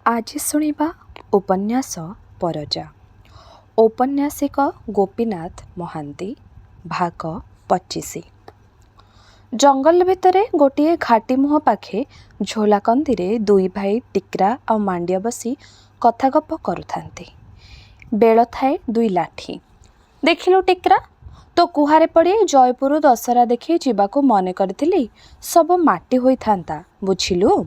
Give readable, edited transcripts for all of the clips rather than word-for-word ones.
आज शुणा उपन्यास परजा। औपन्यासिक गोपीनाथ महांती। भाग 25। जंगल भितर गोटे घाटी मुह पाखे झोलाकंदी रे दुई भाई टिकरा आ मांडिया बसी कथा गप करुथांती। बेल थाए दुई लाठी। देखिलु टिकरा, तो कुहारे पड़ी जयपुर दशहरा देखी जीवाकू मन करथिली, सब माटी होई थांता, बुझिलु।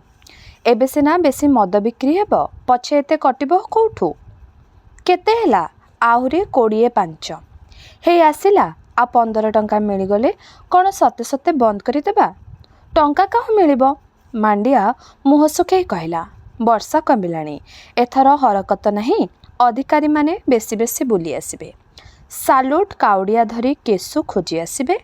एबे सिना बेसी मद बिक्री हेब, पछे एते कटिब कोठू। केते हेला? आहुरी 25 हे आसिला। आ 15 टंका मिलगले कौन सते सते बंद करदेबा? टंका कहाँ मिलिब? मांडिया मुह सुखई कहला। वर्षा कमिलाणी, एथर हरकत नहीं, अधिकारी माने बेसी बेसी बुली आसिबे। सालुट काउडिया धरी केसु खोजी आसिबे।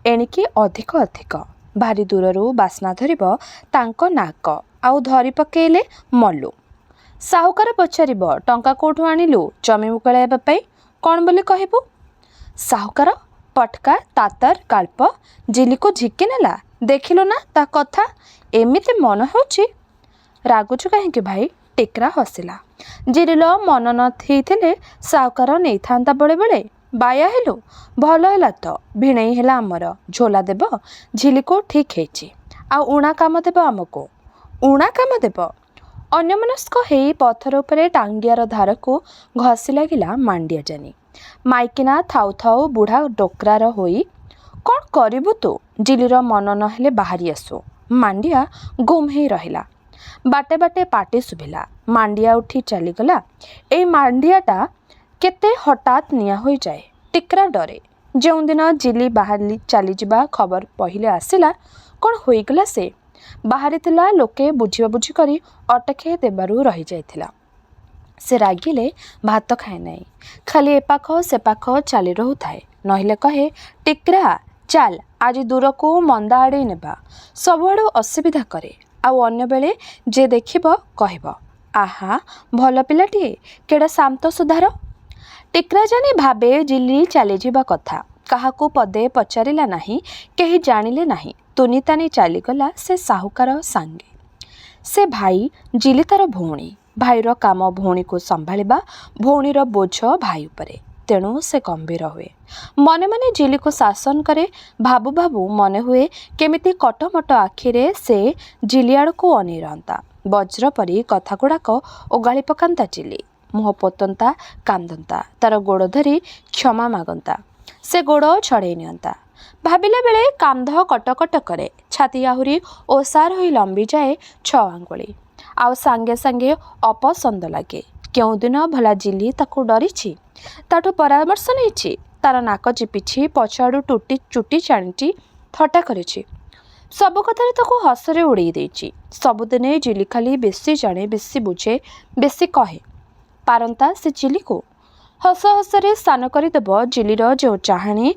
एणिकी अधिक अधिक भारी दूररू बास्ना धरिब तांको नाक, आउ धरी पकेइले मल्लू। साहुकार पचारिब, टंका कोठू आनिलु जमी मुकळाइबा पई? कौन बोली कहबू? साहुकार पटका तातर गाल्प जिलीको झिकी नेला। देखिलु ना ता कथा, एमिति मन होउची। रागुचु काहेकि भाई? टिकरा हसिला। जिरील मन नथेइथिले साहुकार नेई थांता बळे बळे। बाया हेलु, भल हेला तो, भिणेई हेला आमर, झोला देब, झिलीको ठीक हेची, आ उणा काम देब आमको। उणा काम देब? अन्यमनस्क हेई पथर उपरे टांगियार धारको घसी लागिला मांडिया जानी। माइकिना थाउ थाउ बुढ़ा डोकरार होई, कौन करिबु तू? जिलीर मन नहेले बाहरी आसु। मांडिया गुम हेई रहिला। बाटे बाटे पाटी सुभिला। मांडिया उठी चलीगला। एई मांडियाटा केते हठात निया होई जाए। टिकरा डरे। जेउ दिन जिली बाहरी चली जिबा खबर पहिले आसिला, कौन होईगला से? बाहरी थिला लोके बुझिबा बुझी करी अटके देबारू रही जाइथिला। से रागिले भात खाए नहीं, खाली एपाख सेपाख चली रहू थाए। नहिले कहे, टिकरा चाल आज दूर को मंदा आड़े नेबा। सबआड़ू असुविधा करे, आउ अन्य बेले जे देखिब कहब, आहा भल पिलाटिए, केड़ा शांत सुधार। टिकरा जानी भाबे जिली चली जिबा कथा। काहाकू पदे पचारिला नहीं, केही जानिले नहीं। तुनी तानी चलीगला से साहुकार सांगे। से भाई जिली तार भौणी, भाईर काम भौणी को संभाळिबा, भौणीर बोझ भाई उपरे। तेणु से गंभीर हुए। मने मने जिली को शासन करे। भाबू भाबू मने हुए केमिति कटमट आखिरे से जिली आड़को अनेई रहंता। वज्र परी कथा गुड़ाक ओगाଳି पकांता जिली। मुह पोतंता, कांदंता, तार गोड़ धरी क्षमा मागंता। से गोड़ छड़ेई नियंता। भाबिला बेले कांध कटकट करे, छाती आहुरी ओसार होई लंबी जाए 6 आंगुली। आउ सांगे सांगे अपसंद लागे। केउ दिन भला जिली ताकू डरीछि, ताठू परामर्श नेइछि, तार नाक चिपिछि, पछाड़ू टूटी चुटी चाणिछि, थट्टा करिछि। सब कथारे ताकू हसरे उड़ेई देइछि। सबुदिने जिली खाली बेसी जाने, बेसी बुझे, बेसी कहे। पारंता से जिली को हस हसरे स्नान करदेब। जिलीर जो चाहाणी,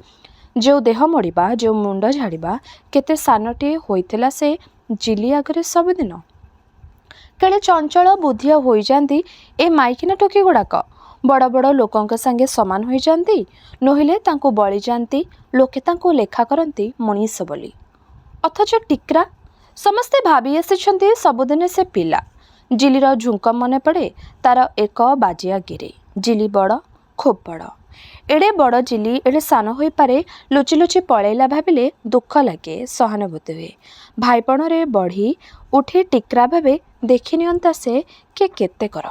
जो देह मोड़िबा, जो मुंड झाड़िबा, केते सानटे होइथिला से जिली आगरे सबुदिन। केड़े चंचल बुद्धिया होई जांती ए माइकिना टोकी गुड़ाक। बड़ बड़ लोकंक संगे समान होई जांती, नोहिले तांको बळी जांती, लोके तांको लेखा करंती मनीष बोली। अथच टिकरा समस्ते भाबी आसिछंती सबुदिने से पिला। जिलीर झुंक मने पड़े, तार एक बाजिया गिरे। जिली बड़, खूब बड़। एड़े बड़ जिली एड़े सान होई पारे, लुचि लुचि पळेला भाबिले दुख लागे, सहानुभूति हुए। भाईपण रे बढ़ी उठी टिकरा भाबे देखि नियंता से के केते कर।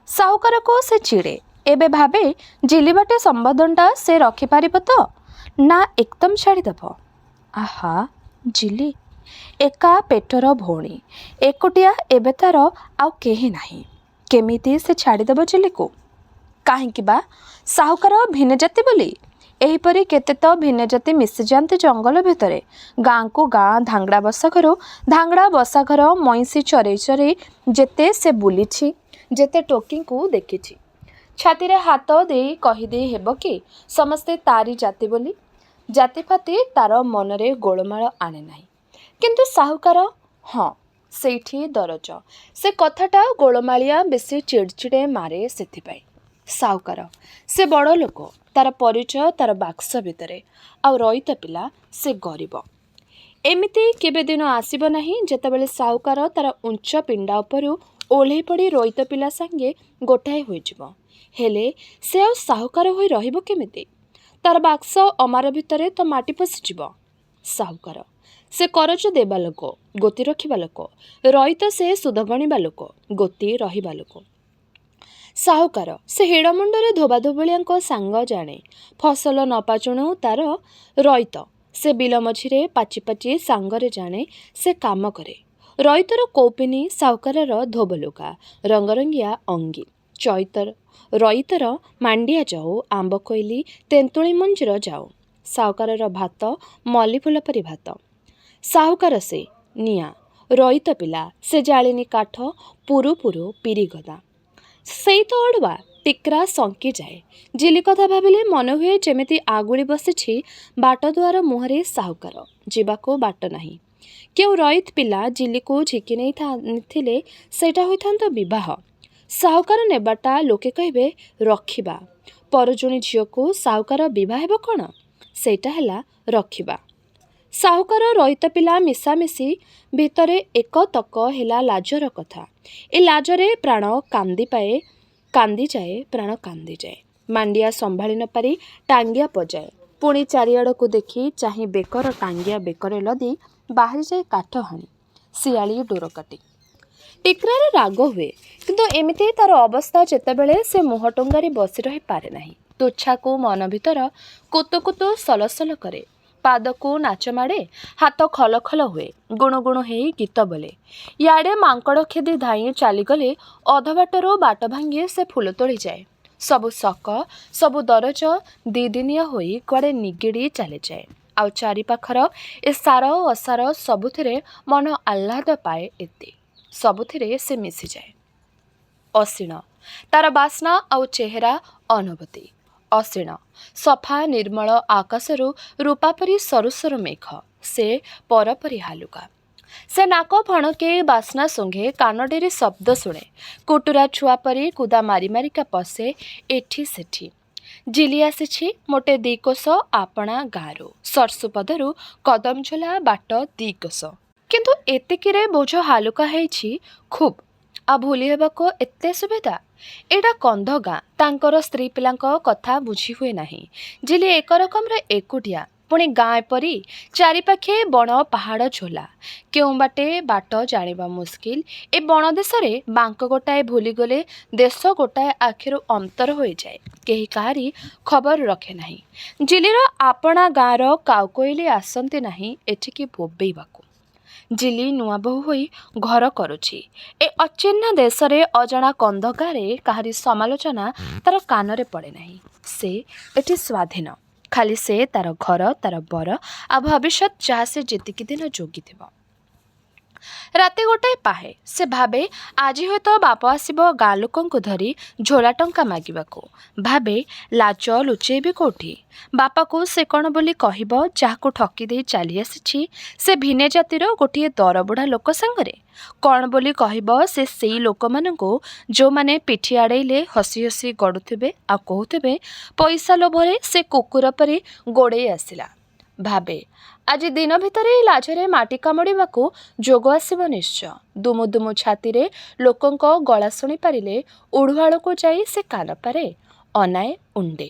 साहुकार को से चिड़े। एबे भाबे जिली बाटे संबोधनटा से रखि पारिब तो ना एकदम छाड़ीदेब। आहा जिली एका पेटर भौणी, एकुटिया, एबे तार आउ केही नाही। केमिति से छाड़ीदेब जिली को? काहेकि बा? साहुकार भिन्न जाति बोली? एहीपरि केते तो भिन्न जाति मिଶି जाते जंगल भितरे। गाँ को गाँ, धांगड़ा बसाघर, धांगड़ा बसाघर, मईसी चरेई चरेई जेते से बुलीछि, जेते टोकी को देखिछि। छाती रे हाथ देई कही देई हेब कि समस्ते तारी जाति बोली? जाति फाति तार मनरे गोलमाल आने नाही। किंतु साहुकार, हाँ सेठी दरज। से कथाटा गोलमालिया बेसी चिड़चिड़े मारे सेथिपाई। साहुकार से बड़ लोक, तार परिचय तार बाक्स भितरे, आउ रईता पिला से गरीब। एमिति केबे दिन आसीब नाही जेतेबेले साहुकार तार उच्च पिंडा उपरू ଓହ୍ଲେଇ ପଡ଼ି ରୋହିତ ପିଲା ସାଙ୍ଗେ ଗୋଟାଏ ହୋଇଯିବ। ହେଲେ ସେ ଆଉ ସାହୁକାର ହୋଇ ରହିବ କେମିତି? ତାର ବାକ୍ସ ଅମାର ଭିତରେ ତ ମାଟି ପଶିଯିବ। ସାହୁକାର ସେ କରଜ ଦେବା ଲୋକ, ଗୋତି ରଖିବା ଲୋକ। ରୋହିତ ସେ ସୁଧ ଗଣିବା ଲୋକ, ଗୋତି ରହିବା ଲୋକ। ସାହୁକାର ସେ ହିଡ଼ମୁଣ୍ଡରେ ଧୋବାଧୋବଳିଆଙ୍କ ସାଙ୍ଗ ଜାଣେ। ଫସଲ ନ ପାଚୁଣୁ ତାର ରୋହିତ ସେ ବିଲ ମଝିରେ ପାଚି ପାଚି ସାଙ୍ଗରେ ଜାଣେ ସେ କାମ କରେ। ରୋଇତର କୌପିନି, ସାହୁକାରର ଧୋବଲୁଗା, ରଙ୍ଗରଙ୍ଗିଆ ଅଙ୍ଗୀ। ରୋଇତର ମାଣ୍ଡିଆ ଯାଉ, ଆମ୍ବ କୋଇଲି, ତେନ୍ତୁଳି ମଞ୍ଜିର ଯାଉ। ସାହୁକାରର ଭାତ ମଲ୍ଲି ଫୁଲ ପରି ଭାତ। ସାହୁକାର ସେ ନିଆଁ, ରୋହିତ ପିଲା ସେ ଜାଳିନୀ କାଠ, ପୁରୁ ପୁରୁ ପିରିଗଦା। ସେଇ ତ ଅଡ଼ୁଆ ଟିକ୍ରା ସଙ୍କି ଯାଏ। ଝିଲି କଥା ଭାବିଲେ ମନେ ହୁଏ ଯେମିତି ଆଗୁଳି ବସିଛି ବାଟ ଦୁଆର ମୁହଁରେ ସାହୁକାର। ଯିବାକୁ ବାଟ ନାହିଁ। କେଉଁ ରୋହିତ ପିଲା ଝିଲିକୁ ଝିକି ନେଇଥିଲେ ସେଇଟା ହୋଇଥାନ୍ତା ବିବାହ। ସାହୁକାର ନେବାଟା ଲୋକେ କହିବେ ରଖିବା। ପରଜୁଣୀ ଝିଅକୁ ସାହୁକାର ବିବାହ ହେବ କ'ଣ? ସେଇଟା ହେଲା ରଖିବା। ସାହୁକାର ରୋହିତ ପିଲା ମିଶାମିଶି ଭିତରେ ଏକତକ ହେଲା ଲାଜର କଥା। ଏ ଲାଜରେ ପ୍ରାଣ କାନ୍ଦିଯାଏ, ପ୍ରାଣ କାନ୍ଦିଯାଏ। ମାଣ୍ଡିଆ ସମ୍ଭାଳି ନ ପାରି ଟାଙ୍ଗିଆ ପଜାଏ। ପୁଣି ଚାରିଆଡ଼କୁ ଦେଖି ଚାହିଁ ବେକର ଟାଙ୍ଗିଆ ବେକରେ ଲଦି ବାହାରିଯାଏ କାଠ ହାଣି, ଶିଆଳି ଡୋରକାଟି। ଟିକ୍ରାର ରାଗ ହୁଏ, କିନ୍ତୁ ଏମିତି ତାର ଅବସ୍ଥା ଯେତେବେଳେ ସେ ମୁହଁ ଟୁଙ୍ଗାରି ବସି ରହିପାରେ ନାହିଁ। ତୁଚ୍ଛାକୁ ମନ ଭିତର କୁତୁ କୁତୁ ସଲସଲ କରେ। ପାଦକୁ ନାଚ ମାଡ଼େ, ହାତ ଖଲ ଖଲ ହୁଏ, ଗୁଣୁ ଗୁଣୁ ହେଇ ଗୀତ ବୋଲେ। ଇଆଡ଼େ ମାଙ୍କଡ଼ ଖେଦି ଧାଇଁ ଚାଲିଗଲେ ଅଧବାଟରୁ ବାଟ ଭାଙ୍ଗି ସେ ଫୁଲ ତୋଳିଯାଏ। ସବୁ ଶକ, ସବୁ ଦରଜ ଦିଦିନିଆ ହୋଇ କୁଆଡ଼େ ନିଗିଡ଼ି ଚାଲିଯାଏ। ଆଉ ଚାରିପାଖର ଏ ସାର ଅସାର ସବୁଥିରେ ମନ ଆହ୍ଲାଦ ପାଏ ଏତେ। ସବୁଥିରେ ସେ ମିଶିଯାଏ। ଅଶୀଣ ତାର ବାସ୍ନା ଆଉ ଚେହେରା ଅନୁଭୂତି। ଅଶୀଣ ସଫା ନିର୍ମଳ ଆକାଶରୁ ରୂପା ପରି ସରୁ ସରୁ ମେଘ। ସେ ପର ପରି ହାଲୁକା। ସେ ନାକ ଫଣକେ ବାସ୍ନା ଶୁଙ୍ଘେ, କାନଡେରେ ଶବ୍ଦ ଶୁଣେ। କୁଟୁରା ଛୁଆ ପରି କୁଦା ମାରି ମାରିକା ପଶେ ଏଠି ସେଠି। ଝିଲି ଆସିଛି ମୋଟେ 2 କୋଶ ଆପଣା ଗାଁରୁ। ସରସୁପଦରୁ କଦମଝୋଲା ବାଟ 2 କୋଶ। କିନ୍ତୁ ଏତିକିରେ ବୋଝ ହାଲୁକା ହେଇଛି ଖୁବ୍। ଆଉ ଭୁଲି ହେବାକୁ ଏତେ ସୁବିଧା? ଏଇଟା କନ୍ଧ ଗାଁ। ତାଙ୍କର ସ୍ତ୍ରୀ ପିଲାଙ୍କ କଥା ବୁଝି ହୁଏ ନାହିଁ। ଝିଲି ଏକ ରକମରେ ଏକୁଟିଆ। ପୁଣି ଗାଁ ଏପରି, ଚାରିପାଖେ ବଣ ପାହାଡ଼ ଝୋଲା। କେଉଁ ବାଟେ ବାଟ ଜାଣିବା ମୁସ୍କିଲ। ଏ ବଣ ଦେଶରେ ବାଙ୍କ ଗୋଟାଏ ଭୁଲିଗଲେ ଦେଶ ଗୋଟାଏ ଆଖିରୁ ଅନ୍ତର ହୋଇଯାଏ। କେହି କାହାରି ଖବର ରଖେ ନାହିଁ। ଝିଲିର ଆପଣା ଗାଁର କାଉକୋଇଲି ଆସନ୍ତି ନାହିଁ ଏଠିକି ବୋବେଇବାକୁ। ଝିଲି ନୂଆ ବୋହୂ ହୋଇ ଘର କରୁଛି। ଏ ଅଚିହ୍ନା ଦେଶରେ ଅଜଣା କନ୍ଧ ଗାଁରେ କାହାରି ସମାଲୋଚନା ତାର କାନରେ ପଡ଼େ ନାହିଁ। ସେ ଏଠି ସ୍ୱାଧୀନ। ଖାଲି ସେ, ତାର ଘର, ତାର ବର, ଆଉ ଭବିଷ୍ୟତ ଯାହା ସେ ଯେତିକି ଦିନ ଯୋଗିଥିବ। ରାତି ଗୋଟାଏ ପାହେ। ସେ ଭାବେ ଆଜି ହୁଏତ ବାପ ଆସିବ ଗାଁ ଲୋକଙ୍କୁ ଧରି ଝୋଲା ଟଙ୍କା ମାଗିବାକୁ। ଭାବେ ଲାଜ ଲୁଚେଇବି କୋଉଠି? ବାପାକୁ ସେ କ'ଣ ବୋଲି କହିବ ଯାହାକୁ ଠକି ଦେଇ ଚାଲି ଆସିଛି ସେ ଭିନେ ଜାତିର ଗୋଟିଏ ଦରବୁଢ଼ା ଲୋକ ସାଙ୍ଗରେ? କ'ଣ ବୋଲି କହିବ ସେ ସେଇ ଲୋକମାନଙ୍କୁ ଯେଉଁମାନେ ପିଠି ଆଡ଼େଇଲେ ହସି ହସି ଗଡ଼ୁଥିବେ ଆଉ କହୁଥିବେ ପଇସା ଲୋଭରେ ସେ କୁକୁର ପରି ଗୋଡ଼େଇ ଆସିଲା? ଭାବେ ଆଜି ଦିନ ଭିତରେ ଏ ଲାଜରେ ମାଟି କାମୁଡ଼ିବାକୁ ଯୋଗ ଆସିବ ନିଶ୍ଚୟ। ଦୁମୁ ଦୁମୁ ଛାତିରେ ଲୋକଙ୍କ ଗଳା ଶୁଣି ପାରିଲେ ଉଢୁଆଳକୁ ଯାଇ ସେ କାନ ପାରେ, ଅନାଏ, ଉଣ୍ଡେ।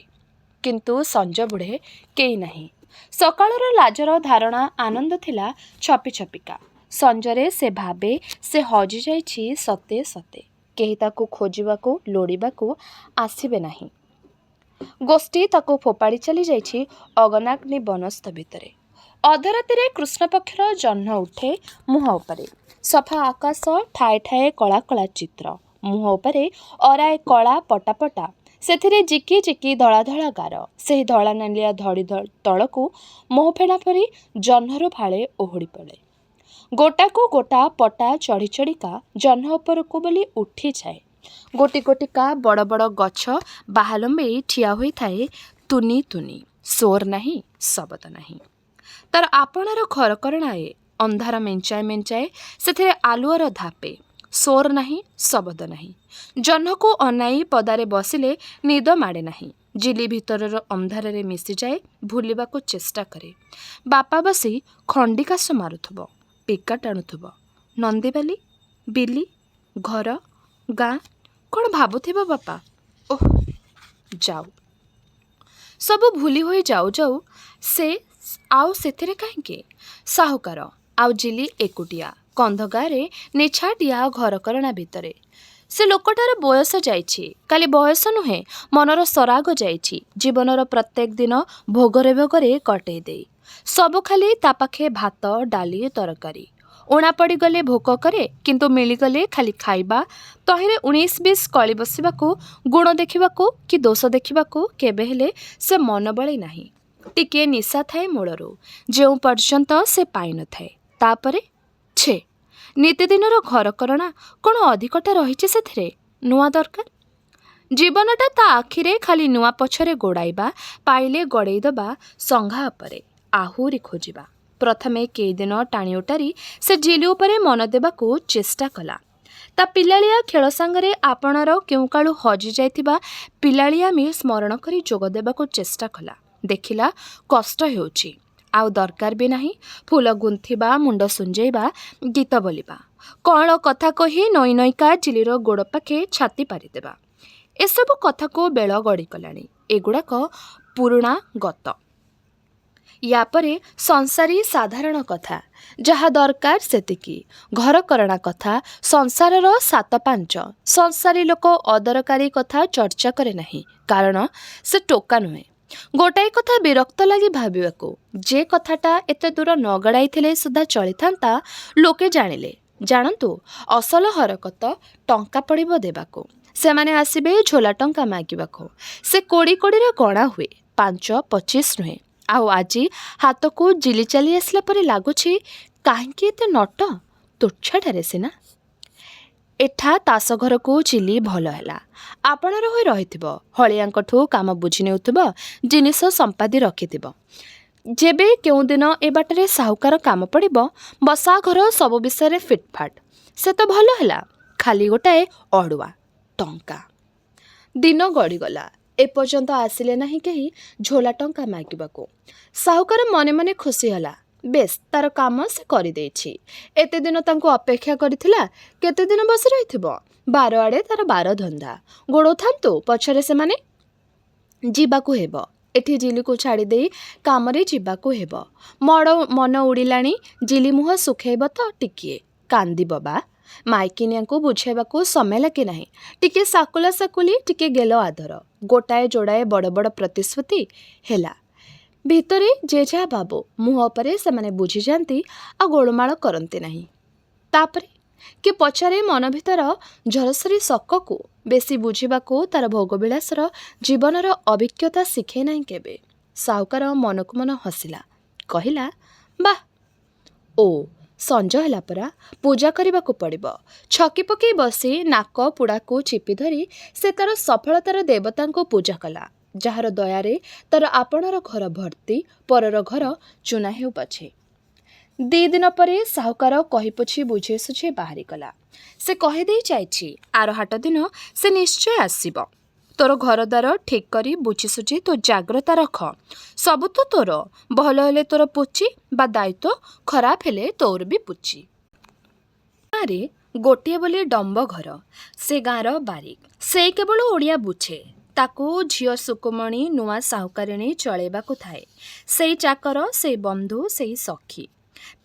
କିନ୍ତୁ ସଞ୍ଜ ବୁଡ଼େ କେହି ନାହିଁ। ସକାଳର ଲାଜର ଧାରଣା ଆନନ୍ଦ ଥିଲା ଛପି ଛପିକା। ସଞ୍ଜରେ ସେ ଭାବେ ସେ ହଜିଯାଇଛି ସତେ ସତେ। କେହି ତାକୁ ଖୋଜିବାକୁ ଲୋଡ଼ିବାକୁ ଆସିବେ ନାହିଁ। ଗୋଷ୍ଠୀ ତାକୁ ଫୋପାଡ଼ି ଚାଲିଯାଇଛି ଅଗନାଗ୍ନି ବନସ୍ତ ଭିତରେ। ଅଧରାତିରେ କୃଷ୍ଣପକ୍ଷର ଜହ୍ନ ଉଠେ ମୁହଁ ଉପରେ। ସଫା ଆକାଶ, ଠାଏ ଠାଏ କଳା କଳା ଚିତ୍ର। ମୁହଁ ଉପରେ ଅରାଏ କଳା ପଟା ପଟା। ସେଥିରେ ଜିକି ଜିକି ଧଳା ଧଳା ଗାର। ସେହି ଧଳା ନାଲିଆ ଧଡ଼ି ତଳକୁ ମହୁଫେଣା ପରି ଜହ୍ନରୁ ଫାଳେ ଓହଳି ପଡ଼େ। ଗୋଟାକୁ ଗୋଟା ପଟା ଚଢ଼ି ଚଢ଼ିକା ଜହ୍ନ ଉପରକୁ ବୋଲି ଉଠିଯାଏ। ଗୋଟି ଗୋଟିକା ବଡ଼ ବଡ଼ ଗଛ ବାହା ଲମ୍ବେଇ ଠିଆ ହୋଇଥାଏ ତୁନି ତୁନି। ସୋର ନାହିଁ, ଶବଦ ନାହିଁ। ତାର ଆପଣାର ଘରକରଣାଏ। ଅନ୍ଧାର ମେଞ୍ଚାଏ ମେଞ୍ଚାଏ, ସେଥିରେ ଆଲୁଅର ଧାପେ। ସୋର ନାହିଁ, ଶବଦ ନାହିଁ। ଜହ୍ନକୁ ଅନାଇ ପଦାରେ ବସିଲେ ନିଦ ମାଡ଼େ ନାହିଁ। ଝିଲି ଭିତରର ଅନ୍ଧାରରେ ମିଶିଯାଏ, ଭୁଲିବାକୁ ଚେଷ୍ଟା କରେ। ବାପା ବସି ଖଣ୍ଡିକାଶ ମାରୁଥିବ, ପିକା ଟାଣୁଥିବ। ନନ୍ଦୀବାଲି, ବିଲି, ଘର ଗାଁ କ'ଣ ଭାବୁଥିବ ବାପା? ଓଃ, ଯାଉ। ସବୁ ଭୁଲି ହୋଇ ଯାଉ ଯାଉ ସେ ଆଉ ସେଥିରେ କାହିଁକି? ସାହୁକାର ଆଉ ଜିଲି ଏକୁଟିଆ କନ୍ଧଗାଁରେ ନିଛାଟିଆ ଘରକରଣା ଭିତରେ। ସେ ଲୋକଟାର ବୟସ ଯାଇଛି, ଖାଲି ବୟସ ନୁହେଁ, ମନର ସରାଗ ଯାଇଛି। ଜୀବନର ପ୍ରତ୍ୟେକ ଦିନ ଭୋଗରେ ଭୋଗରେ କଟେଇ ଦେଇ ସବୁ ଖାଲି ତା ପାଖେ ଭାତ ଡାଲି ତରକାରୀ। ଉଣା ପଡ଼ିଗଲେ ଭୋକ କରେ, କିନ୍ତୁ ମିଳିଗଲେ ଖାଲି ଖାଇବା। ତହିଁରେ 19-20 କଳି ବସିବାକୁ, ଗୁଣ ଦେଖିବାକୁ କି ଦୋଷ ଦେଖିବାକୁ କେବେ ହେଲେ ସେ ମନ ବଳେ ନାହିଁ। ଟିକିଏ ନିଶା ଥାଏ ମୂଳରୁ, ଯେଉଁ ପର୍ଯ୍ୟନ୍ତ ସେ ପାଇନଥାଏ। ତାପରେ ଛେ, ନିତିଦିନର ଘରକରଣା କ'ଣ ଅଧିକଟା ରହିଛି ସେଥିରେ? ନୂଆ ଦରକାର। ଜୀବନଟା ତା ଆଖିରେ ଖାଲି ନୂଆ ପଛରେ ଗୋଡ଼ାଇବା, ପାଇଲେ ଗଡ଼େଇ ଦେବା, ସଂଘା ଉପରେ ଆହୁରି ଖୋଜିବା। ପ୍ରଥମେ କେଇଦିନ ଟାଣି ଓଟାରି ସେ ଜିଲି ଉପରେ ମନ ଦେବାକୁ ଚେଷ୍ଟା କଲା। ତା ପିଲାଳିଆ ଖେଳ ସାଙ୍ଗରେ ଆପଣାର କେଉଁ କାଳୁ ହଜିଯାଇଥିବା ପିଲାଳିଆମି ସ୍ମରଣ କରି ଯୋଗ ଦେବାକୁ ଚେଷ୍ଟା କଲା। ଦେଖିଲା କଷ୍ଟ ହେଉଛି, ଆଉ ଦରକାର ବି ନାହିଁ। ଫୁଲ ଗୁନ୍ଥିବା, ମୁଣ୍ଡ ସୁଞ୍ଜେଇବା, ଗୀତ ବୋଲିବା, କଅଁଳ କଥା କହି ନଈ ନଈକା ଜିଲିର ଗୋଡ଼ ପାଖେ ଛାତି ପାରିଦେବା, ଏସବୁ କଥାକୁ ବେଳ ଗଡ଼ିଗଲାଣି। ଏଗୁଡ଼ାକ ପୁରୁଣା ଗତ। ୟା ପରେ ସଂସାରୀ ସାଧାରଣ କଥା, ଯାହା ଦରକାର ସେତିକି। ଘରକରଣା କଥା, ସଂସାରର 7-5। ସଂସାରୀ ଲୋକ ଅଦରକାରୀ କଥା ଚର୍ଚ୍ଚା କରେ ନାହିଁ, କାରଣ ସେ ଟୋକା ନୁହେଁ। ଗୋଟାଏ କଥା ବିରକ୍ତ ଲାଗି ଭାବିବାକୁ, ଯେ କଥାଟା ଏତେ ଦୂର ନ ଗଡ଼ାଇଥିଲେ ସୁଦ୍ଧା ଚଳିଥାନ୍ତା, ଲୋକେ ଜାଣିଲେ। ଜାଣନ୍ତୁ, ଅସଲ ହରକତ ଟଙ୍କା ପଡ଼ିବ ଦେବାକୁ। ସେମାନେ ଆସିବେ ଝୋଲା ଟଙ୍କା ମାଗିବାକୁ। ସେ କୋଡ଼ି କୋଡ଼ିରେ ଗଣା ହୁଏ, 5-25 ନୁହେଁ। ଆଉ ଆଜି ହାତକୁ ଜିଲି ଚାଲି ଆସିଲା ପରେ ଲାଗୁଛି, କାହିଁକି ଏତେ ନଟ? ତୁଚ୍ଛାଟାରେ ସିନା। ଏଠା ତାସ ଘରକୁ ଜିଲି ଭଲ ହେଲା। ଆପଣାର ହୋଇ ରହିଥିବ, ହଳିଆଙ୍କଠୁ କାମ ବୁଝି ନେଉଥିବ, ଜିନିଷ ସମ୍ପାଦି ରଖିଥିବ। ଯେବେ କେଉଁଦିନ ଏ ବାଟରେ ସାହୁକାର କାମ ପଡ଼ିବ, ବସା ଘର ସବୁ ବିଷୟରେ ଫିଟଫାଟ। ସେ ତ ଭଲ ହେଲା, ଖାଲି ଗୋଟାଏ ଅଡ଼ୁଆ ଟଙ୍କା। ଦିନ ଗଡ଼ିଗଲା, ଏପର୍ଯ୍ୟନ୍ତ ଆସିଲେ ନାହିଁ କେହି ଝୋଲା ଟଙ୍କା ମାଗିବାକୁ। ସାହୁକାର ମନେ ମନେ ଖୁସି ହେଲା। ବେଶ୍, ତାର କାମ ସେ କରିଦେଇଛି। ଏତେ ଦିନ ତାଙ୍କୁ ଅପେକ୍ଷା କରିଥିଲା, କେତେଦିନ ବସି ରହିଥିବ? ବାର ଆଡ଼େ ତାର ବାର ଧନ୍ଦା। ଗୋଡ଼ଉଥାନ୍ତୁ, ପଛରେ ସେମାନେ। ଯିବାକୁ ହେବ, ଏଠି ଜିଲିକୁ ଛାଡ଼ିଦେଇ କାମରେ ଯିବାକୁ ହେବ। ମନ ଉଡ଼ିଲାଣି। ଜିଲି ମୁହଁ ଶୁଖେଇବ ତ ଟିକିଏ। କାନ୍ଦିବ ବା। ମାଇକିନିଆଙ୍କୁ ବୁଝାଇବାକୁ ସମୟ ଲାଗେ ନାହିଁ। ଟିକିଏ ସାକୁଲା ସାକୁଲି, ଟିକିଏ ଗେଲ ଆଦର, ଗୋଟାଏ ଯୋଡ଼ାଏ ବଡ଼ ବଡ଼ ପ୍ରତିଶ୍ରୁତି ହେଲା। ଭିତରେ ଯେ ଯାହା ଭାବୁ, ମୁହଁ ଉପରେ ସେମାନେ ବୁଝିଯାଆନ୍ତି, ଆଉ ଗୋଳମାଳ କରନ୍ତି ନାହିଁ। ତାପରେ କିଏ ପଚାରେ ମନ ଭିତର ଝରସରି ଶକକୁ? ବେଶୀ ବୁଝିବାକୁ ତାର ଭୋଗବିଳାସର ଜୀବନର ଅଭିଜ୍ଞତା ଶିଖେ ନାହିଁ କେବେ। ସାହୁକାର ମନକୁ ମନ ହସିଲା, କହିଲା, ବାଃ, ଓ ସଞ୍ଜ ହେଲା ପରା, ପୂଜା କରିବାକୁ ପଡ଼ିବ। ଛକି ପକେଇ ବସି ନାକ ପୁଡ଼ାକୁ ଚିପି ଧରି ସେ ତାର ସଫଳତାର ଦେବତାଙ୍କୁ ପୂଜା କଲା, ଯାହାର ଦୟାରେ ତାର ଆପଣାର ଘର ଭର୍ତ୍ତି, ପରର ଘର ଚୁନା ହେଉ ପଛେ। 2 ଦିନ ପରେ ସାହୁକାର କହିପୋଛି ବୁଝେଇ ସୁଝେଇ ବାହାରିଗଲା। ସେ କହିଦେଇ ଯାଇଛି, ଆର ହାଟ ଦିନ ସେ ନିଶ୍ଚୟ ଆସିବ। ତୋର ଘରଦ୍ୱାର ଠିକ୍ କରି ବୁଝି ସୁଝି ତୁ ଜାଗ୍ରତା ରଖ। ସବୁ ତ ତୋର। ଭଲ ହେଲେ ତୋର ପୁଚି ବା ଦାୟିତ୍ୱ, ଖରାପ ହେଲେ ତୋର ବି ପୁଚି। ଗାଁରେ ଗୋଟିଏ ବୋଲି ଡମ୍ବ ଘର। ସେ ଗାଁର ବାରିକ। ସେଇ କେବଳ ଓଡ଼ିଆ ବୁଝେ। ତାକୁ ଝିଅ ସୁକୁମଣି ନୂଆ ସାହୁକାରିଣୀ ଚଳେଇବାକୁ ଥାଏ। ସେଇ ଚାକର, ସେଇ ବନ୍ଧୁ, ସେଇ ସଖୀ।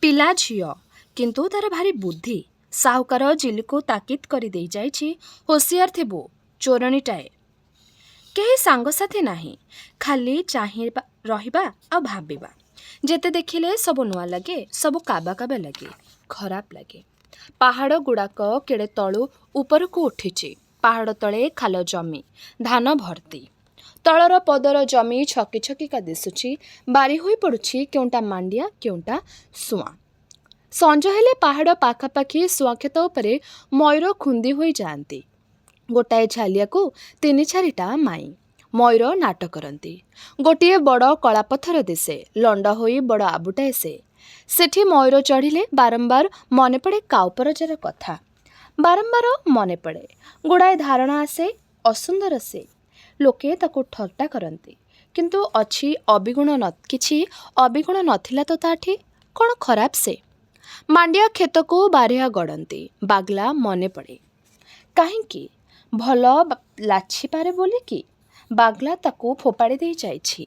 ପିଲା ଝିଅ, କିନ୍ତୁ ତାର ଭାରି ବୁଦ୍ଧି। ସାହୁକାର ଜିଲିକୁ ତାକିଦ କରି ଦେଇ ଯାଇଛି, ହୁସିଆର ଥିବୁ, ଚୋରଣୀଟାଏ। କେହି ସାଙ୍ଗସାଥୀ ନାହିଁ, ଖାଲି ଚାହିଁ ରହିବା ଆଉ ଭାବିବା। ଯେତେ ଦେଖିଲେ ସବୁ ନୂଆ ଲାଗେ, ସବୁ କାବା କାବା ଲାଗେ, ଖରାପ ଲାଗେ। ପାହାଡ଼ ଗୁଡ଼ାକ କେଡ଼େ ତଳୁ ଉପରକୁ ଉଠିଛି। ପାହାଡ଼ ତଳେ ଖାଲ ଜମି, ଧାନ ଭର୍ତ୍ତି। ତଳର ପଦର ଜମି ଛକି ଛକିକା ଦିଶୁଛି। ବାରି ହୋଇ ପଡ଼ୁଛି, କେଉଁଟା ମାଣ୍ଡିଆ, କେଉଁଟା ସୁଆଁ। ସଞ୍ଜ ହେଲେ ପାହାଡ଼ ପାଖାପାଖି ସୁଆଁକ୍ଷେତ ଉପରେ ମୟୂର ଖୁନ୍ଦି ହୋଇ ଯାଆନ୍ତି। ଗୋଟାଏ ଝାଲିଆକୁ 3-4ଟା ମାଇଁ। ମୟୂର ନାଟ କରନ୍ତି। ଗୋଟିଏ ବଡ଼ କଳାପଥର ଦିଶେ, ଲଣ୍ଡ ହୋଇ ବଡ଼ ଆବୁଟାଏ ସେ। ସେଠି ମୟୂର ଚଢ଼ିଲେ ବାରମ୍ବାର ମନେ ପଡ଼େ କାଉପରଜାର କଥା। ବାରମ୍ବାର ମନେ ପଡ଼େ। ଗୁଡ଼ାଏ ଧାରଣା ଆସେ, ଅସୁନ୍ଦର ସେ। ଲୋକେ ତାକୁ ଠଟ୍ଟା କରନ୍ତି, କିନ୍ତୁ ଅଛି ଅବିଗୁଣ କିଛି ଅବିଗୁଣ ନଥିଲା ତ ତାଠି। କ'ଣ ଖରାପ ସେ? ମାଣ୍ଡିଆ କ୍ଷେତକୁ ବାରିହା ଗଡ଼ନ୍ତି। ବାଗ୍ଲା ମନେ ପଡ଼େ। କାହିଁକି? ଭଲ ଲାଛିପାରେ ବୋଲିକି? ବାଗ୍ଲା ତାକୁ ଫୋପାଡ଼ି ଦେଇ ଯାଇଛି।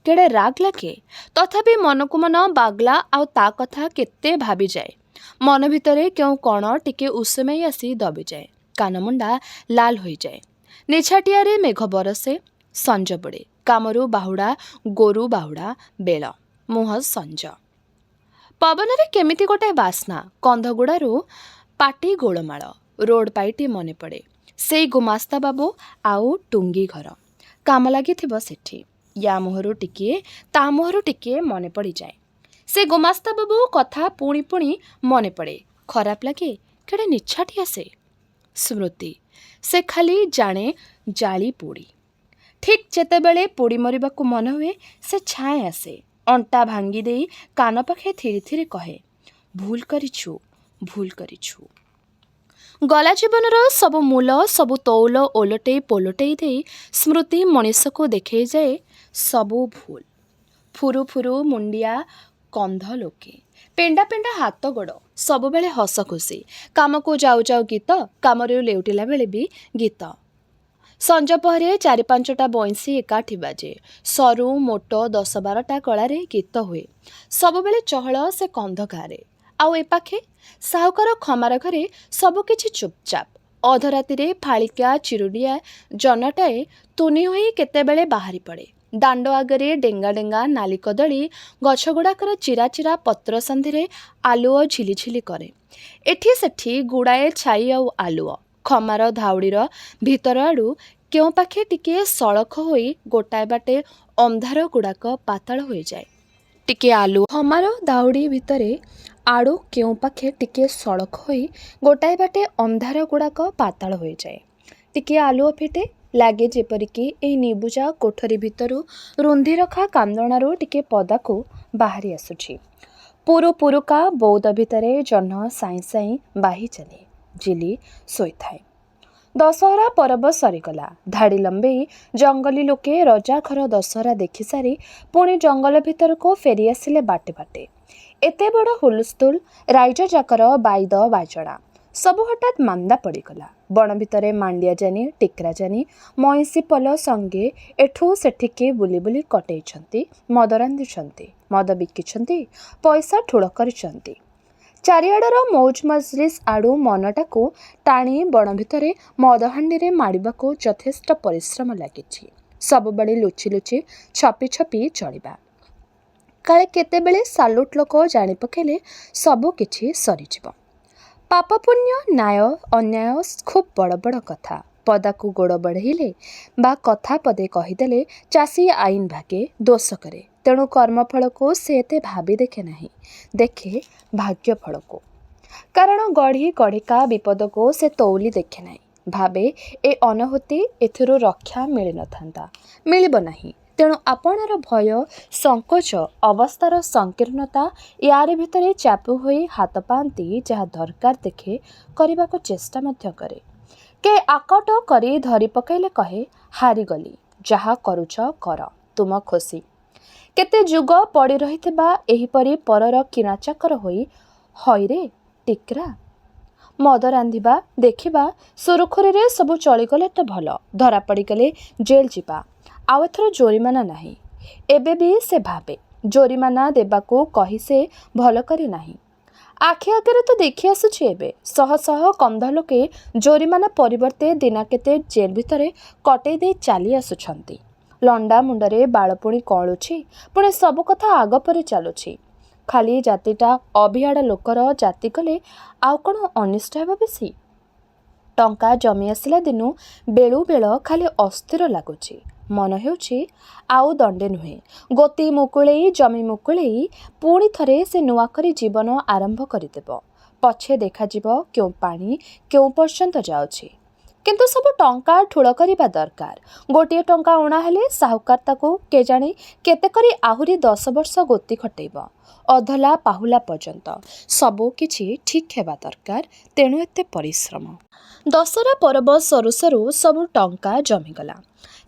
କେଡ଼େ ରାଗ ଲାଗେ। ତଥାପି ମନକୁ ମନ ବାଗ୍ଲା ଆଉ ତା କଥା କେତେ ଭାବିଯାଏ। ମନ ଭିତରେ କେଉଁ କଣ ଟିକେ ଉଷୁମେଇ ଆସି ଦବିଯାଏ। କାନମୁଣ୍ଡା ଲାଲ ହୋଇଯାଏ। ନିଛାଟିଆରେ ମେଘ ବରସେ, ସଞ୍ଜ ବୁଡ଼େ। କାମରୁ ବାହୁଡ଼ା ଗୋରୁ ବାହୁଡ଼ା ବେଳ। ମୁହଁ ସଞ୍ଜ। ପବନରେ କେମିତି ଗୋଟାଏ ବାସ୍ନା। କନ୍ଧଗୁଡ଼ାରୁ ପାଟି ଗୋଳମାଳ। ରୋଡ଼ ପାଇଟି ମନେ ପଡ଼େ। ସେଇ ଗୁମାସ୍ତା ବାବୁ ଆଉ ଟୁଙ୍ଗି ଘର। କାମ ଲାଗିଥିବ ସେଠି। ୟା ମୁହଁରୁ ଟିକିଏ ତା ମୁହଁରୁ ଟିକିଏ ମନେ ପଡ଼ିଯାଏ। ସେ ଗୁମାସ୍ତା ବାବୁ କଥା ପୁଣି ପୁଣି ମନେ ପଡ଼େ। ଖରାପ ଲାଗେ। କେଡ଼େ ନିଛାଟିଆ ସେ। ସ୍ମୃତି। ସେ ଖାଲି ଜାଣେ ଜାଳି ପୋଡ଼ି। ଠିକ୍ ଯେତେବେଳେ ପୋଡ଼ି ମରିବାକୁ ମନ ହୁଏ ସେ ଛାଏଁ ଆସେ। ଅଣ୍ଟା ଭାଙ୍ଗି ଦେଇ କାନ ପାଖେ ଥିରି ଥିରି କହେ, ଭୁଲ କରିଛୁ, ଭୁଲ କରିଛୁ। ଗଲା ଜୀବନର ସବୁ ମୂଲ, ସବୁ ତଉଲ ଓଲଟେଇ ପୋଲଟେଇ ଦେଇ ସ୍ମୃତି ମଣିଷକୁ ଦେଖେଇଯାଏ ସବୁ ଭୁଲ। ଫୁରୁ ଫୁରୁ ମୁଣ୍ଡିଆ କନ୍ଧ ଲୋକେ। ପେଣ୍ଡା ପେଣ୍ଡା ହାତ ଗୋଡ଼। ସବୁବେଳେ ହସ ଖୁସି। କାମକୁ ଯାଉ ଯାଉ ଗୀତ, କାମରୁ ଲେଉଟିଲା ବେଳେ ବି ଗୀତ। ସଞ୍ଜ ପହରେ 4-5ଟା ବଇଁଶୀ ଏକାଠି ବାଜେ। ସରୁ ମୋଟ 10-12ଟା ଗଳାରେ ଗୀତ ହୁଏ। ସବୁବେଳେ ଚହଳ ସେ କନ୍ଧ ଗାଁରେ। ଆଉ ଏ ପାଖେ ସାହୁକାର ଖମାର ଘରେ ସବୁକିଛି ଚୁପଚାପ। ଅଧରାତିରେ ଫାଳିକିଆ ଚିରୁଡ଼ିଆ ଜହ୍ନଟାଏ ତୁନି ହୋଇ କେତେବେଳେ ବାହାରି ପଡ଼େ। ଦାଣ୍ଡ ଆଗରେ ଡେଙ୍ଗା ଡେଙ୍ଗା ନାଲି କଦଳୀ ଗଛଗୁଡ଼ାକର ଚିରା ଚିରା ପତ୍ର ସନ୍ଧିରେ ଆଲୁଅ ଝିଲିଝିଲି କରେ। ଏଠି ସେଠି ଗୁଡ଼ାଏ ଛାଇ ଆଉ ଆଲୁଅ। ଖମାର ଧାଉଡ଼ିର ଭିତର ଆଡ଼ୁ କେଉଁ ପାଖେ ଟିକିଏ ସଳଖ ହୋଇ ଗୋଟାଏ ବାଟେ ଅନ୍ଧାର ଗୁଡ଼ାକ ପାତାଳ ହୋଇଯାଏ। ଟିକିଏ ଆଲୁଅ। ଖମାର ଦାଉଡ଼ି ଭିତରେ ଆଡ଼ୁ କେଉଁ ପାଖେ ଟିକିଏ ସଳଖ ହୋଇ ଗୋଟାଏ ବାଟେ ଅନ୍ଧାର ଗୁଡ଼ାକ ପାତାଳ ହୋଇଯାଏ। ଟିକିଏ ଆଲୁଅ ଫିଟେ। ଲାଗେ ଯେପରିକି ଏଇ ନିବୁଜା କୋଠରୀ ଭିତରୁ ରୁନ୍ଧି ରଖା କାନ୍ଦଣାରୁ ଟିକିଏ ପଦାକୁ ବାହାରି ଆସୁଛି। ପୁରୁ ପୁରୁକା ବଉଦ ଭିତରେ ଜହ୍ନ ସାଇଁ ସାଇଁ ବାହି ଚାଲେ। ଝିଲି ଶୋଇଥାଏ। ଦଶହରା ପରବ ସରିଗଲା। ଧାଡ଼ି ଲମ୍ବେଇ ଜଙ୍ଗଲୀ ଲୋକେ ରଜାଘର ଦଶହରା ଦେଖିସାରି ପୁଣି ଜଙ୍ଗଲ ଭିତରକୁ ଫେରି ଆସିଲେ ବାଟେ ବାଟେ। ଏତେ ବଡ଼ ହୁଲସ୍ଥୁଲ ରାଇଜଯାକର ବାଇଦ ବାଜଣା ସବୁ ହଠାତ୍ ମାନ୍ଦା ପଡ଼ିଗଲା। ବଣ ଭିତରେ ମାଣ୍ଡିଆ ଜାନି, ଟିକ୍ରା ଜାନି, ମଇଁଷି ପଲ ସଙ୍ଗେ ଏଠୁ ସେଠିକି ବୁଲି ବୁଲି କଟେଇଛନ୍ତି, ମଦ ରାନ୍ଧିଛନ୍ତି, ମଦ ବିକିଛନ୍ତି, ପଇସା ଠୁଳ କରିଛନ୍ତି। ଚାରିଆଡ଼ର ମୌଜ ମଜଲିସ୍ ଆଡ଼ୁ ମନଟାକୁ ଟାଣି ବଣ ଭିତରେ ମଦହାଣ୍ଡିରେ ମାଡ଼ିବାକୁ ଯଥେଷ୍ଟ ପରିଶ୍ରମ ଲାଗିଛି। ସବୁବେଳେ ଲୁଚି ଲୁଚି ଛପି ଛପି ଚଳିବା। କାଳେ କେତେବେଳେ ସାଲୁଟ ଲୋକ ଜାଣି ପକେଇଲେ ସବୁ କିଛି ସରିଯିବ। ପାପ ପୁଣ୍ୟ, ନ୍ୟାୟ ଅନ୍ୟାୟ ଖୁବ୍ ବଡ଼ ବଡ଼ କଥା। ପଦାକୁ ଗୋଡ଼ ବଢ଼େଇଲେ ବା କଥା ପଦେ କହିଦେଲେ ଚାଷୀ ଆଇନ ଭାଗେ, ଦୋଷ କରେ। ତେଣୁ କର୍ମଫଳକୁ ସେ ଏତେ ଭାବି ଦେଖେ ନାହିଁ। ଦେଖେ ଭାଗ୍ୟ ଫଳକୁ। କାରଣ ଗଢ଼ି ଗଢ଼ିକା ବିପଦକୁ ସେ ତଉଲି ଦେଖେ ନାହିଁ। ଭାବେ ଏ ଅନହୂତି, ଏଥିରୁ ରକ୍ଷା ମିଳିନଥାନ୍ତା, ମିଳିବ ନାହିଁ। ତେଣୁ ଆପଣାର ଭୟ, ସଙ୍କୋଚ, ଅବସ୍ଥାର ସଂକୀର୍ଣ୍ଣତା ୟାରି ଭିତରେ ଚାପି ହୋଇ ହାତ ପାଆନ୍ତି ଯାହା ଦରକାର ଦେଖେ କରିବାକୁ ଚେଷ୍ଟା ମଧ୍ୟ କରେ। କେ ଆକଟ କରି ଧରି ପକାଇଲେ କହେ, ହାରିଗଲି, ଯାହା କରୁଛ କର, ତୁମ ଖୁସି। କେତେ ଯୁଗ ପଡ଼ି ରହିଥିବା ଏହିପରି ପରର କିଣା ଚାକର ହୋଇ, ହଇରେ ଟିକ୍ରା। ମଦ ରାନ୍ଧିବା, ଦେଖିବା, ସୁରୁଖୁରୁରେ ସବୁ ଚଳିଗଲେ ତ ଭଲ। ଧରା ପଡ଼ିଗଲେ ଜେଲ୍ ଯିବା। ଆଉ ଏଥର ଜୋରିମାନା ନାହିଁ। ଏବେ ବି ସେ ଭାବେ ଜୋରିମାନା ଦେବାକୁ କହି ସେ ଭଲ କରି ନାହିଁ। ଆଖି ଆଗରେ ତ ଦେଖି ଆସୁଛି ଏବେ ଶହ ଶହ କନ୍ଧ ଲୋକେ ଜୋରିମାନା ପରିବର୍ତ୍ତେ ଦିନାକେତେ ଜେଲ୍ ଭିତରେ କଟେଇ ଦେଇ ଚାଲି ଆସୁଛନ୍ତି। ଲଣ୍ଡା ମୁଣ୍ଡରେ ବାଳ ପୁଣି କଅଁଳୁଛି। ପୁଣି ସବୁ କଥା ଆଗ ପରି ଚାଲୁଛି। ଖାଲି ଜାତିଟା ଅଭିଆଡ଼ା ଲୋକର ଜାତି କଲେ ଆଉ କ'ଣ ଅନିଷ୍ଟ ହେବ ବେଶୀ? ଟଙ୍କା ଜମି ଆସିଲା ଦିନୁ ବେଳୁ ବେଳ ଖାଲି ଅସ୍ଥିର ଲାଗୁଛି। ମନ ହେଉଛି ଆଉ ଦଣ୍ଡେ ନୁହେଁ, ଗୋତି ମୁକୁଳେଇ ଜମି ମୁକୁଳେଇ ପୁଣି ଥରେ ସେ ନୂଆ କରି ଜୀବନ ଆରମ୍ଭ କରିଦେବ। ପଛେ ଦେଖାଯିବ କେଉଁ ପାଣି କେଉଁ ପର୍ଯ୍ୟନ୍ତ ଯାଉଛି। କିନ୍ତୁ ସବୁ ଟଙ୍କା ଠୁଳ କରିବା ଦରକାର। ଗୋଟିଏ ଟଙ୍କା ଊଣା ହେଲେ ସାହୁକାର ତାକୁ କେଜାଣି କେତେ କରି ଆହୁରି 10 ବର୍ଷ ଗୋତି ଖଟେଇବ। ଅଧଲା ପାହୁଲା ପର୍ଯ୍ୟନ୍ତ ସବୁ କିଛି ଠିକ୍ ହେବା ଦରକାର। ତେଣୁ ଏତେ ପରିଶ୍ରମ। ଦଶହରା ପରବ ସରୁ ସରୁ ସବୁ ଟଙ୍କା ଜମିଗଲା।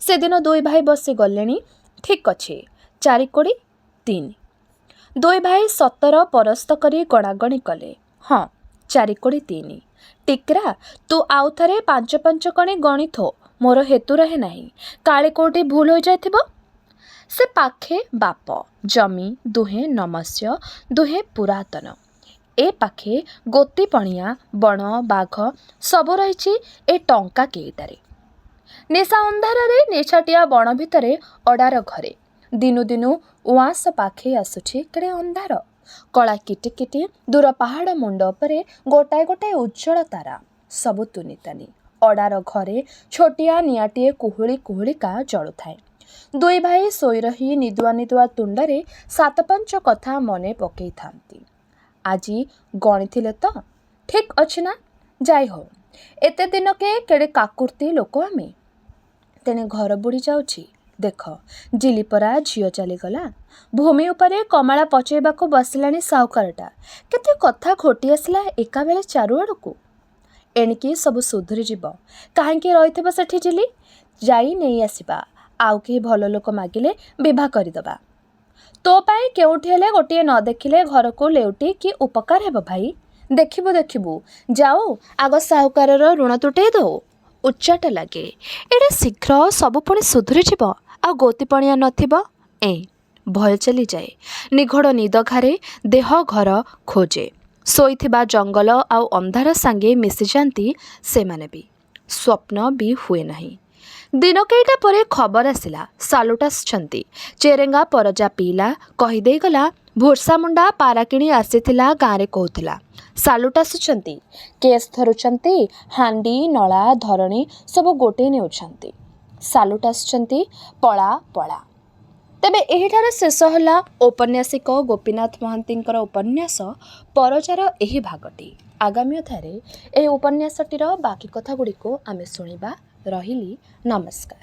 ସେଦିନ ଦୁଇ ଭାଇ ବସି ଗଲେଣି, ଠିକ୍ ଅଛି 4 କୋଡ଼ି 3। ଦୁଇ ଭାଇ 17 ପରସ୍ତ କରି ଗଣାଗଣି କଲେ। ହଁ 4 କୋଡ଼ି 3। ଟିକରା ତୁ ଆଉ ଥରେ 5 କଣି ଗଣିଥୋ, ମୋର ହେତୁ ରହେ ନାହିଁ, କାଳେ କୋଉଠି ଭୁଲ ହୋଇଯାଇଥିବ। ସେ ପାଖେ ବାପ, ଜମି ଦୁହେଁ ନମସ୍ୟ, ଦୁହେଁ ପୁରାତନ। ଏ ପାଖେ ଗୋତିପଣିଆ, ବଣ ବାଘ ସବୁ ରହିଛି ଏ ଟଙ୍କା କେଇଟାରେ। ନିଶା ଅନ୍ଧାରରେ ନିଛାଟିଆ ବଣ ଭିତରେ ଅଡ଼ାର ଘରେ ଦିନୁ ଦିନୁ ଉଆଁସ ପାଖେଇ ଆସୁଛି କେଡ଼େ ଅନ୍ଧାର। କଳା କିଟିକିଟି ଦୂର ପାହାଡ଼ ମୁଣ୍ଡ ଉପରେ ଗୋଟାଏ ଗୋଟାଏ ଉଜ୍ଜଳ ତାରା, ସବୁ ତୁନିତାନି। ଅଡ଼ାର ଘରେ ଛୋଟିଆ ନିଆଁଟିଏ କୁହୁଳି କୁହୁଳିକା ଜଳୁଥାଏ। ଦୁଇ ଭାଇ ଶୋଇ ରହି ନିଦୁଆ ନିଦୁଆ ତୁଣ୍ଡରେ 7-5 କଥା ମନେ ପକେଇଥାନ୍ତି। ଆଜି ଗଣିଥିଲେ ତ ଠିକ୍ ଅଛି ନା? ଯାଇ ହଉ, ଏତେ ଦିନକେ କେଡ଼େ କାକୁର୍ତ୍ତି ଲୋକ ଆମେ। ତେଣେ ଘର ବୁଡ଼ି ଯାଉଛି। ଦେଖ ଜିଲିପରା ଝିଅ ଚାଲିଗଲା। ଭୂମି ଉପରେ କମାଳା ପଚେଇବାକୁ ବସିଲାଣି ସାହୁକାରଟା। କେତେ କଥା ଘୋଟି ଆସିଲା ଏକାବେଳେ ଚାରୁଆଡ଼କୁ। ଏଣିକି ସବୁ ସୁଧୁରିଯିବ। କାହିଁକି ରହିଥିବ ସେଠି ଝିଲି? ଯାଇ ନେଇ ଆସିବା। ଆଉ କେହି ଭଲ ଲୋକ ମାଗିଲେ ବିଭା କରିଦେବା। ତୋ ପାଇଁ କେଉଁଠି ହେଲେ ଗୋଟିଏ ନ ଦେଖିଲେ ଘରକୁ ଲେଉଟି କି ଉପକାର ହେବ ଭାଇ? ଦେଖିବୁ ଦେଖିବୁ, ଯାଉ ଆଗ ସାହୁକାରର ଋଣ ତୁଟେଇ ଦେଉ। ଉଚ୍ଚାଟ ଲାଗେ। ଏଡ଼େ ଶୀଘ୍ର ସବୁ ପୁଣି ସୁଧୁରିଯିବ, ଆଉ ଗୋତିପଣିଆ ନଥିବ। ଭୟ ଚାଲିଯାଏ। ନିଘୋଡ଼ ନିଦ ଘାରେ ଦେହ ଘର ଖୋଜେ। ଶୋଇଥିବା ଜଙ୍ଗଲ ଆଉ ଅନ୍ଧାର ସାଙ୍ଗେ ମିଶିଯାଆନ୍ତି ସେମାନେ ବି। ସ୍ୱପ୍ନ ବି ହୁଏ ନାହିଁ। ଦିନ କେଇଟା ପରେ ଖବର ଆସିଲା, ସାଲୁଟ ଆସିଛନ୍ତି। ଚେରେଙ୍ଗା ପରଜା ପିଇଲା, କହିଦେଇଗଲା ଭୋର୍ସାମୁଣ୍ଡା ପାରା କିଣି ଆସିଥିଲା, ଗାଁରେ କହୁଥିଲା। ସାଲୁଟ ଆସୁଛନ୍ତି, କେସ୍ ଧରୁଛନ୍ତି, ହାଣ୍ଡି ନଳା ଧରଣୀ ସବୁ ଗୋଟେଇ ନେଉଛନ୍ତି। ସାଲୁଟ ଆସୁଛନ୍ତି, ପଳା ପଳା। ତେବେ ଏହିଠାରେ ଶେଷ ହେଲା ଔପନ୍ୟାସିକ ଗୋପୀନାଥ ମହାନ୍ତିଙ୍କର ଉପନ୍ୟାସ ପରଜାର ଏହି ଭାଗଟି। ଆଗାମୀ ଅଧ୍ୟାୟରେ ଏହି ଉପନ୍ୟାସଟିର ବାକି କଥା ଗୁଡ଼ିକୁ ଆମେ ଶୁଣିବା। ରହିଲି, ନମସ୍କାର।